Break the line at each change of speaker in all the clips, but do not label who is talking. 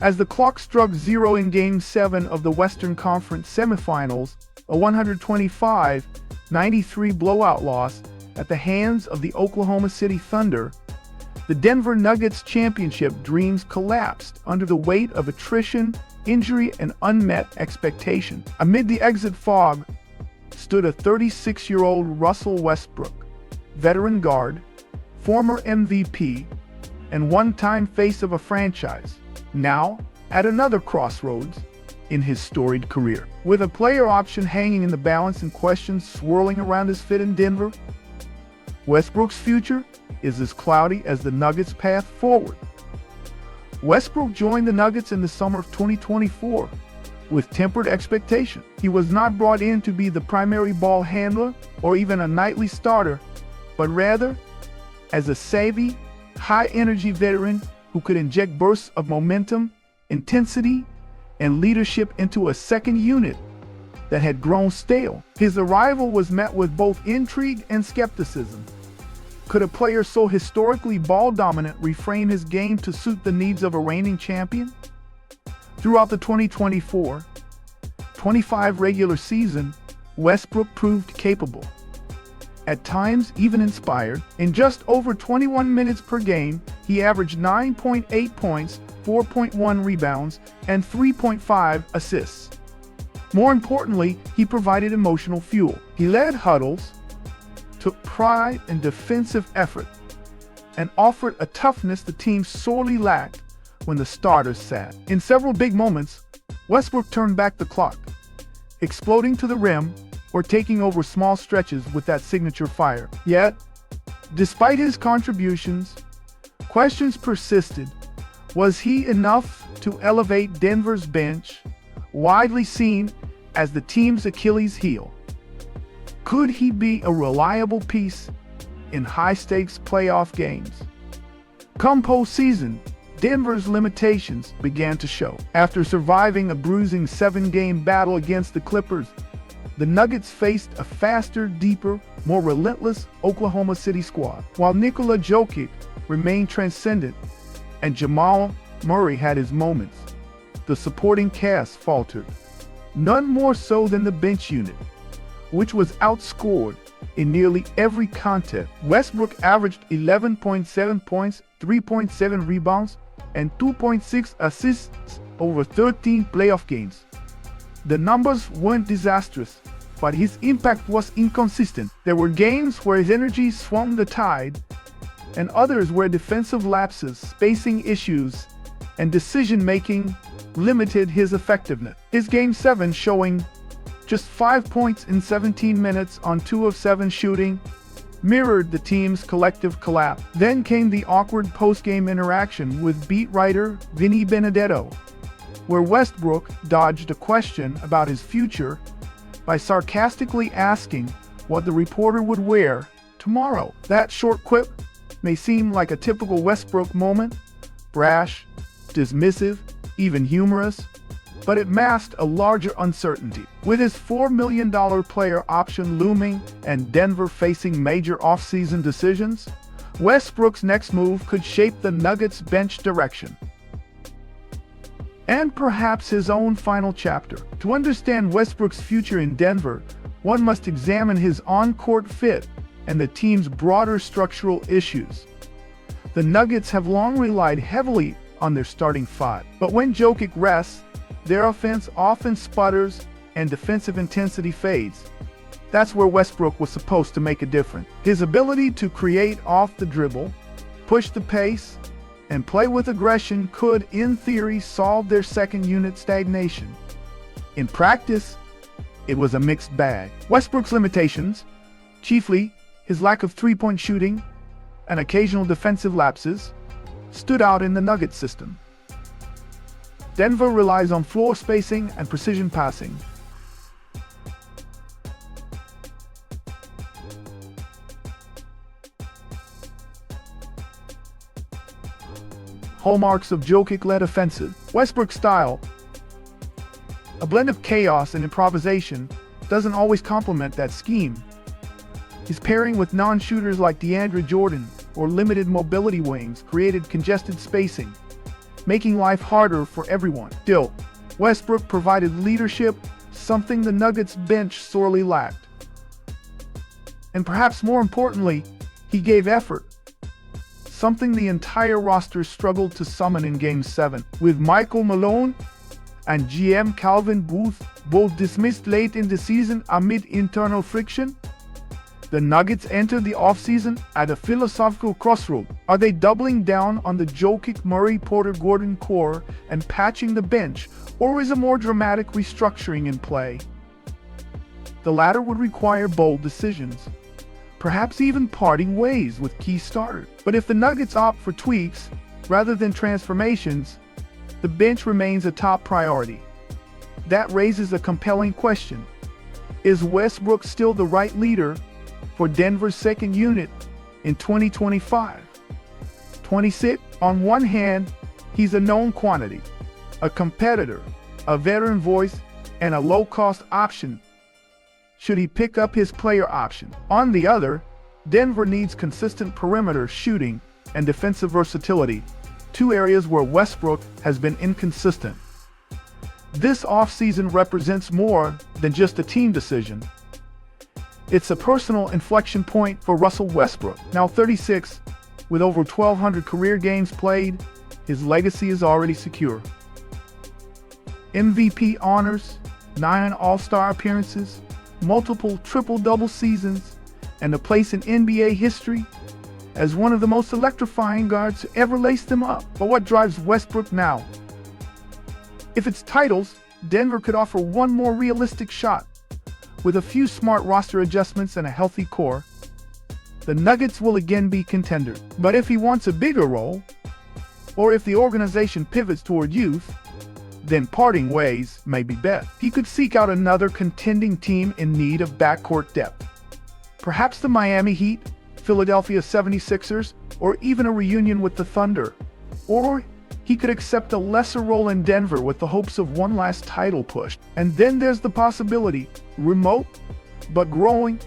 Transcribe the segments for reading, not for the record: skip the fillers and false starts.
As the clock struck zero in Game 7 of the Western Conference semifinals, a 125-93 blowout loss at the hands of the Oklahoma City Thunder, the Denver Nuggets championship dreams collapsed under the weight of attrition, injury, and unmet expectation. Amid the exit fog stood a 36-year-old Russell Westbrook, veteran guard, former MVP, and one-time face of a franchise, now at another crossroads in his storied career. With a player option hanging in the balance and questions swirling around his fit in Denver, Westbrook's future is as cloudy as the Nuggets' path forward. Westbrook joined the Nuggets in the summer of 2024 with tempered expectation. He was not brought in to be the primary ball handler or even a nightly starter, but rather as a savvy, high-energy veteran who could inject bursts of momentum, intensity, and leadership into a second unit that had grown stale. His arrival was met with both intrigue and skepticism. Could a player so historically ball-dominant reframe his game to suit the needs of a reigning champion? Throughout the 2024-25 regular season, Westbrook proved capable, at times even inspired. In just over 21 minutes per game, he averaged 9.8 points, 4.1 rebounds, and 3.5 assists. More importantly, he provided emotional fuel. He led huddles, took pride in defensive effort, and offered a toughness the team sorely lacked when the starters sat. In several big moments, Westbrook turned back the clock, exploding to the rim or taking over small stretches with that signature fire. Yet, despite his contributions, questions persisted. Was he enough to elevate Denver's bench, widely seen as the team's Achilles heel? Could he be a reliable piece in high-stakes playoff games? Come postseason, Denver's limitations began to show. After surviving a bruising 7-game battle against the Clippers, the Nuggets faced a faster, deeper, more relentless Oklahoma City squad. While Nikola Jokic remained transcendent and Jamal Murray had his moments, the supporting cast faltered. None more so than the bench unit, which was outscored in nearly every contest. Westbrook averaged 11.7 points, 3.7 rebounds, and 2.6 assists over 13 playoff games. The numbers weren't disastrous, but his impact was inconsistent. There were games where his energy swung the tide, and others where defensive lapses, spacing issues, and decision-making limited his effectiveness. His Game 7 showing just 5 points in 17 minutes on 2 of 7 shooting mirrored the team's collective collapse. Then came the awkward post-game interaction with beat writer Vinny Benedetto, where Westbrook dodged a question about his future by sarcastically asking what the reporter would wear tomorrow. That short quip may seem like a typical Westbrook moment, brash, dismissive, even humorous, but it masked a larger uncertainty. With his $4 million player option looming and Denver facing major offseason decisions, Westbrook's next move could shape the Nuggets' bench direction, and perhaps his own final chapter. To understand Westbrook's future in Denver, one must examine his on-court fit and the team's broader structural issues. The Nuggets have long relied heavily on their starting five, but when Jokic rests, their offense often sputters and defensive intensity fades. That's where Westbrook was supposed to make a difference. His ability to create off the dribble, push the pace, and play with aggression could, in theory, solve their second unit stagnation. In practice, it was a mixed bag. Westbrook's limitations, chiefly his lack of three-point shooting and occasional defensive lapses, stood out in the Nuggets system. Denver relies on floor spacing and precision passing. Hallmarks of Jokic-led offensive. Westbrook's style, a blend of chaos and improvisation, doesn't always complement that scheme. His pairing with non-shooters like DeAndre Jordan or limited mobility wings created congested spacing, making life harder for everyone. Still, Westbrook provided leadership, something the Nuggets bench sorely lacked. And perhaps more importantly, he gave effort, something the entire roster struggled to summon in Game 7. With Michael Malone and GM Calvin Booth both dismissed late in the season amid internal friction, the Nuggets entered the offseason at a philosophical crossroad. Are they doubling down on the Jokic, Murray, Porter, Gordon core and patching the bench, or is a more dramatic restructuring in play? The latter would require bold decisions, perhaps even parting ways with key starters. But if the Nuggets opt for tweaks rather than transformations, the bench remains a top priority. That raises a compelling question. Is Westbrook still the right leader for Denver's second unit in 2025? 26. On one hand, he's a known quantity, a competitor, a veteran voice, and a low-cost option should he pick up his player option. On the other, Denver needs consistent perimeter shooting and defensive versatility, two areas where Westbrook has been inconsistent. This offseason represents more than just a team decision. It's a personal inflection point for Russell Westbrook. Now 36, with over 1,200 career games played, his legacy is already secure. MVP honors, 9 All-Star appearances, multiple triple-double seasons, and a place in NBA history as one of the most electrifying guards to ever lace them up. But what drives Westbrook now? If it's titles, Denver could offer one more realistic shot. With a few smart roster adjustments and a healthy core, the Nuggets will again be contenders. But if he wants a bigger role, or if the organization pivots toward youth, then parting ways may be best. He could seek out another contending team in need of backcourt depth. Perhaps the Miami Heat, Philadelphia 76ers, or even a reunion with the Thunder. Or he could accept a lesser role in Denver with the hopes of one last title push. And then there's the possibility, remote but growing,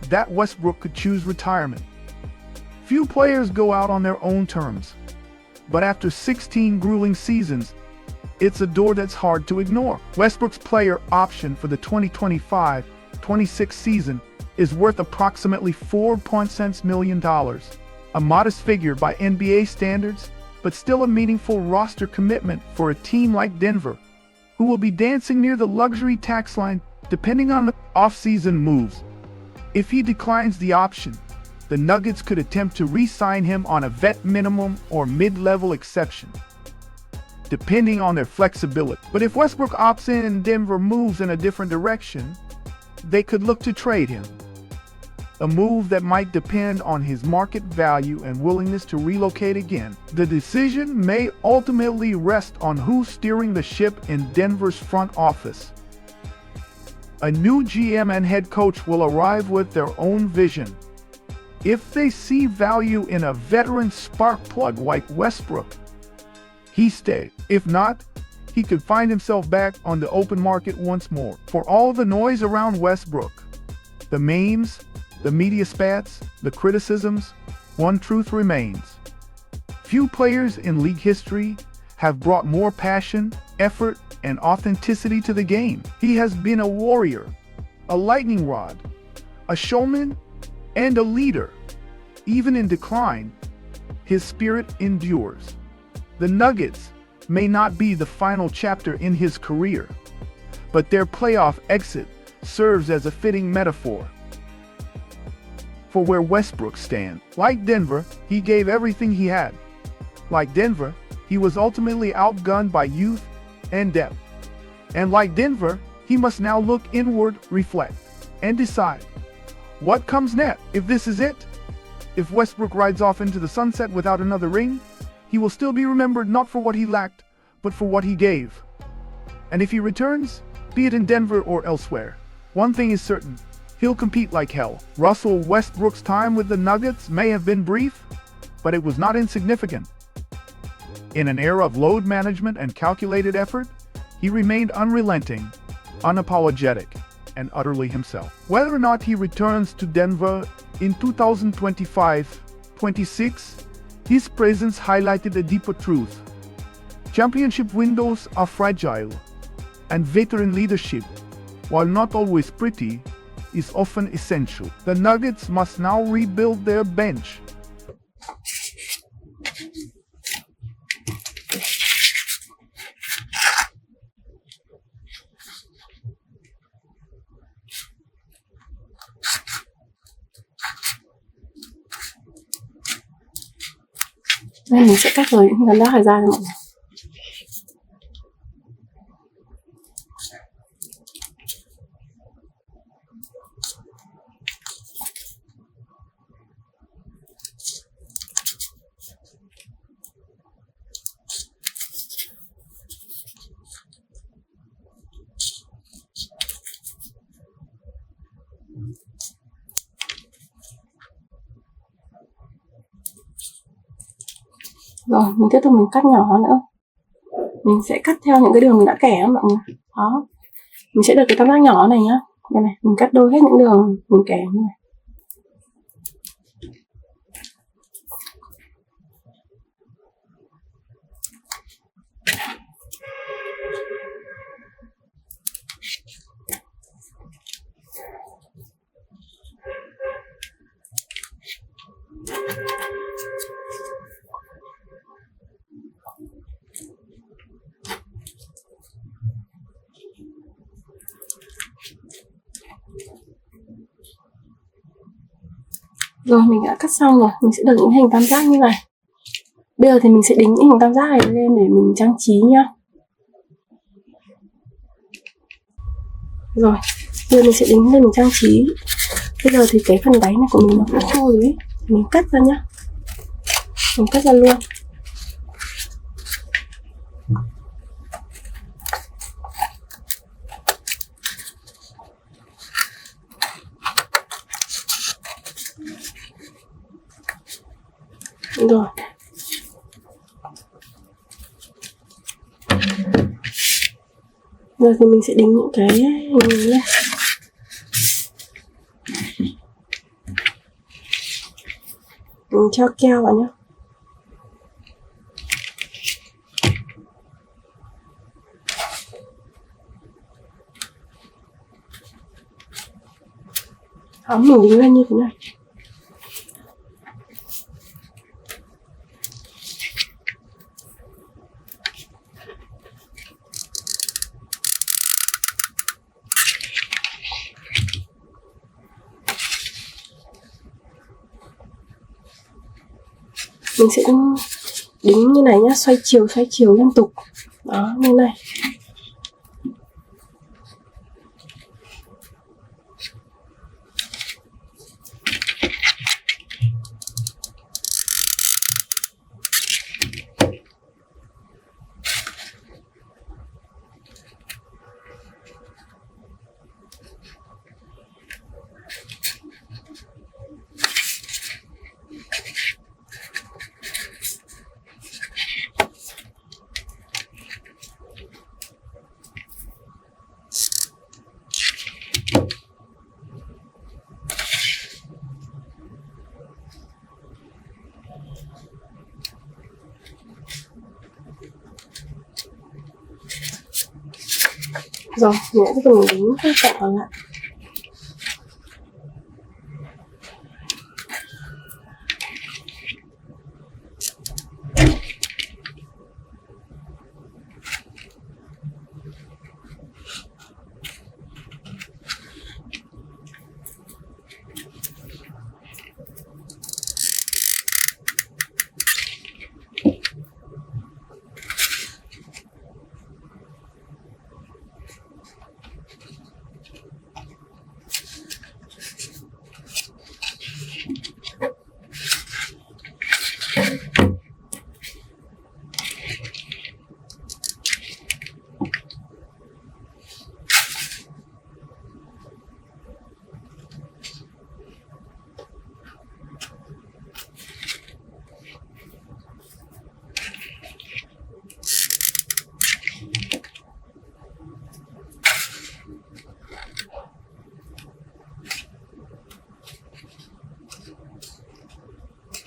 that Westbrook could choose retirement. Few players go out on their own terms, but after 16 grueling seasons, it's a door that's hard to ignore. Westbrook's player option for the 2025-26 season is worth approximately $4.6 million, a modest figure by NBA standards, but still a meaningful roster commitment for a team like Denver, who will be dancing near the luxury tax line depending on the offseason moves. If he declines the option, the Nuggets could attempt to re-sign him on a vet minimum or mid-level exception, depending on their flexibility. But if Westbrook opts in and Denver moves in a different direction, they could look to trade him, a move that might depend on his market value and willingness to relocate again. The decision may ultimately rest on who's steering the ship in Denver's front office. A new GM and head coach will arrive with their own vision. If they see value in a veteran spark plug like Westbrook, he stays. If not, he could find himself back on the open market once more. For all the noise around Westbrook, the memes, the media spats, the criticisms, one truth remains. Few players in league history have brought more passion, effort, and authenticity to the game. He has been a warrior, a lightning rod, a showman, and a leader. Even in decline, his spirit endures. The Nuggets may not be the final chapter in his career, but their playoff exit serves as a fitting metaphor for where Westbrook stands. Like Denver, he gave everything he had. Like Denver, he was ultimately outgunned by youth and depth. And like Denver, he must now look inward, reflect, and decide what comes next. If this is it, if Westbrook rides off into the sunset without another ring, he will still be remembered not for what he lacked, but for what he gave. And if he returns, be it in Denver or elsewhere, one thing is certain, he'll compete like hell. Russell Westbrook's time with the Nuggets may have been brief, but it was not insignificant. In an era of load management and calculated effort, he remained unrelenting, unapologetic, and utterly himself. Whether or not he returns to Denver in 2025-26, his presence highlighted a deeper truth. Championship windows are fragile, and veteran leadership, while not always pretty, is often essential. The Nuggets must now rebuild their bench.
Đây mình sẽ cắt rồi những gắn rác này ra cho mọi người. Rồi, mình tiếp tục mình cắt nhỏ nữa. Mình sẽ cắt theo những cái đường mình đã kẻ đó mọi người. Đó. Mình sẽ được cái tam giác nhỏ này nhá. Đây này, mình cắt đôi hết những đường mình kẻ như này. Rồi mình đã cắt xong rồi, mình sẽ được những hình tam giác như này. Bây giờ thì mình sẽ đính những hình tam giác này lên để mình trang trí nhá. Rồi, bây giờ mình sẽ đính lên mình trang trí. Bây giờ thì cái phần đáy này của mình nó cũng khô rồi ấy. Mình cắt ra nhá. Mình cắt ra luôn. Rồi. Giờ thì mình sẽ đính những cái hình này lên. Mình cho keo vào nhá. Đó, mình đính lên như thế này. Mình sẽ đính như này nhá, xoay chiều liên tục. Đó, như này. Rồi, mình sẽ dùng đính tất cả còn lại.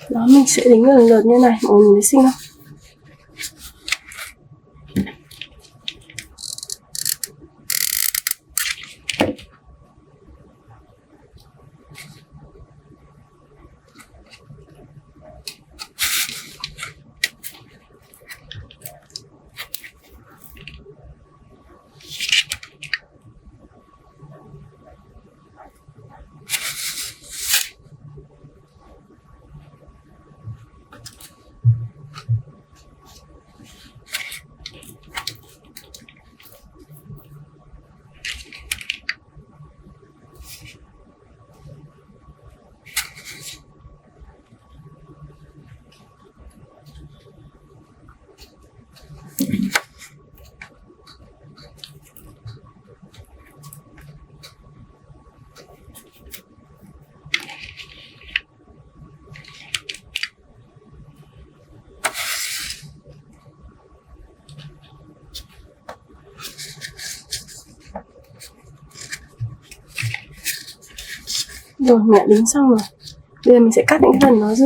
Đó, mình sẽ đính lần lượt như này, mọi người nhìn thấy xinh không? Rồi mình đã đính xong rồi. Bây giờ mình sẽ cắt những cái phần nó dư